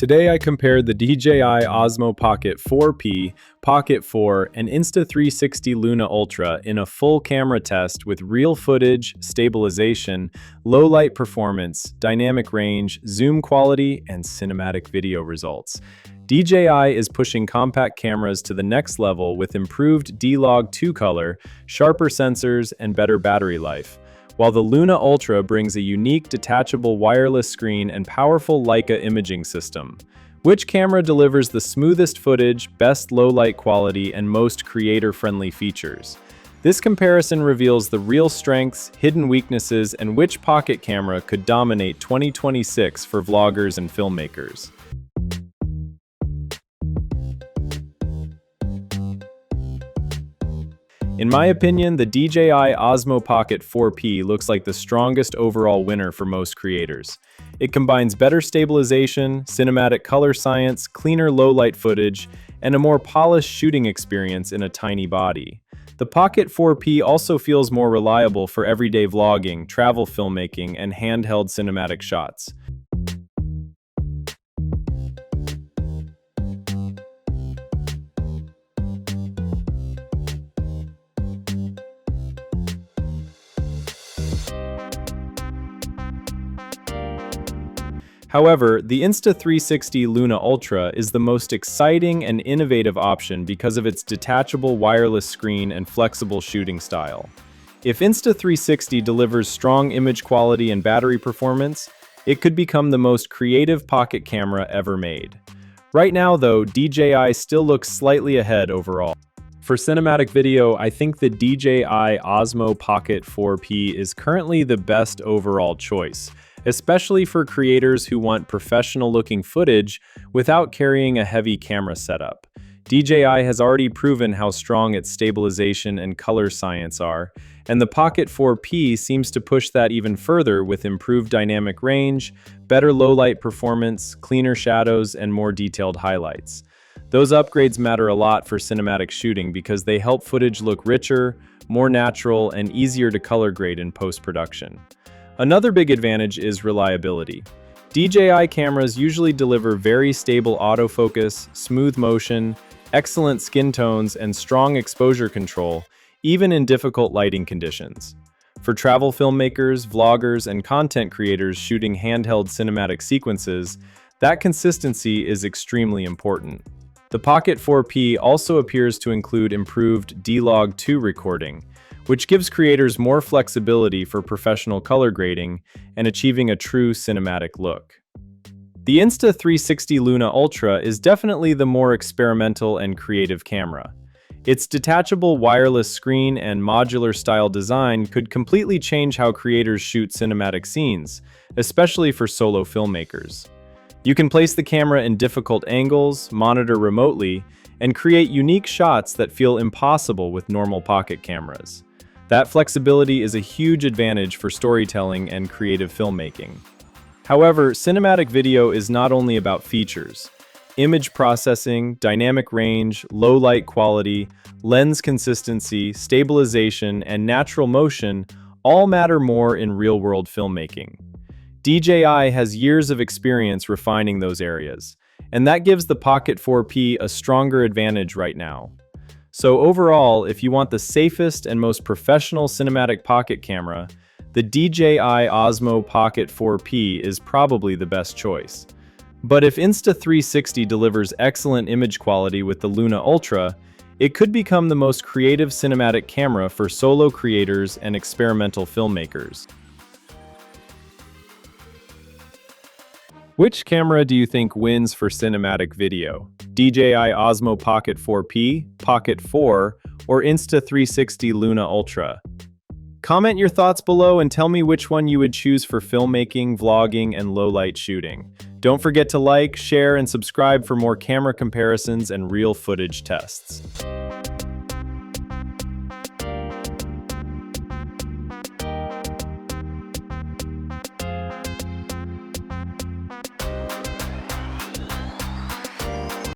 Today I compared the DJI Osmo Pocket 4P, Pocket 4, and Insta360 Luna Ultra in a full camera test with real footage, stabilization, low light performance, dynamic range, zoom quality, and cinematic video results. DJI is pushing compact cameras to the next level with improved D-Log 2 color, sharper sensors, and better battery life, while the Luna Ultra brings a unique detachable wireless screen and powerful Leica imaging system. Which camera delivers the smoothest footage, best low-light quality, and most creator-friendly features? This comparison reveals the real strengths, hidden weaknesses, and which pocket camera could dominate 2026 for vloggers and filmmakers. In my opinion, the DJI Osmo Pocket 4P looks like the strongest overall winner for most creators. It combines better stabilization, cinematic color science, cleaner low-light footage, and a more polished shooting experience in a tiny body. The Pocket 4P also feels more reliable for everyday vlogging, travel filmmaking, and handheld cinematic shots. However, the Insta360 Luna Ultra is the most exciting and innovative option because of its detachable wireless screen and flexible shooting style. If Insta360 delivers strong image quality and battery performance, it could become the most creative pocket camera ever made. Right now, though, DJI still looks slightly ahead overall. For cinematic video, I think the DJI Osmo Pocket 4P is currently the best overall choice, especially for creators who want professional-looking footage without carrying a heavy camera setup. DJI has already proven how strong its stabilization and color science are, and the Pocket 4P seems to push that even further with improved dynamic range, better low-light performance, cleaner shadows, and more detailed highlights. Those upgrades matter a lot for cinematic shooting because they help footage look richer, more natural, and easier to color grade in post-production. Another big advantage is reliability. DJI cameras usually deliver very stable autofocus, smooth motion, excellent skin tones, and strong exposure control, even in difficult lighting conditions. For travel filmmakers, vloggers, and content creators shooting handheld cinematic sequences, that consistency is extremely important. The Pocket 4P also appears to include improved D-Log 2 recording, which gives creators more flexibility for professional color grading and achieving a true cinematic look. The Insta360 Luna Ultra is definitely the more experimental and creative camera. Its detachable wireless screen and modular-style design could completely change how creators shoot cinematic scenes, especially for solo filmmakers. You can place the camera in difficult angles, monitor remotely, and create unique shots that feel impossible with normal pocket cameras. That flexibility is a huge advantage for storytelling and creative filmmaking. However, cinematic video is not only about features. Image processing, dynamic range, low light quality, lens consistency, stabilization, and natural motion all matter more in real-world filmmaking. DJI has years of experience refining those areas, and that gives the Pocket 4P a stronger advantage right now. So overall, if you want the safest and most professional cinematic pocket camera, the DJI Osmo Pocket 4P is probably the best choice. But if Insta360 delivers excellent image quality with the Luna Ultra, it could become the most creative cinematic camera for solo creators and experimental filmmakers. Which camera do you think wins for cinematic video? DJI Osmo Pocket 4P, Pocket 4, or Insta360 Luna Ultra? Comment your thoughts below and tell me which one you would choose for filmmaking, vlogging, and low-light shooting. Don't forget to like, share, and subscribe for more camera comparisons and real footage tests.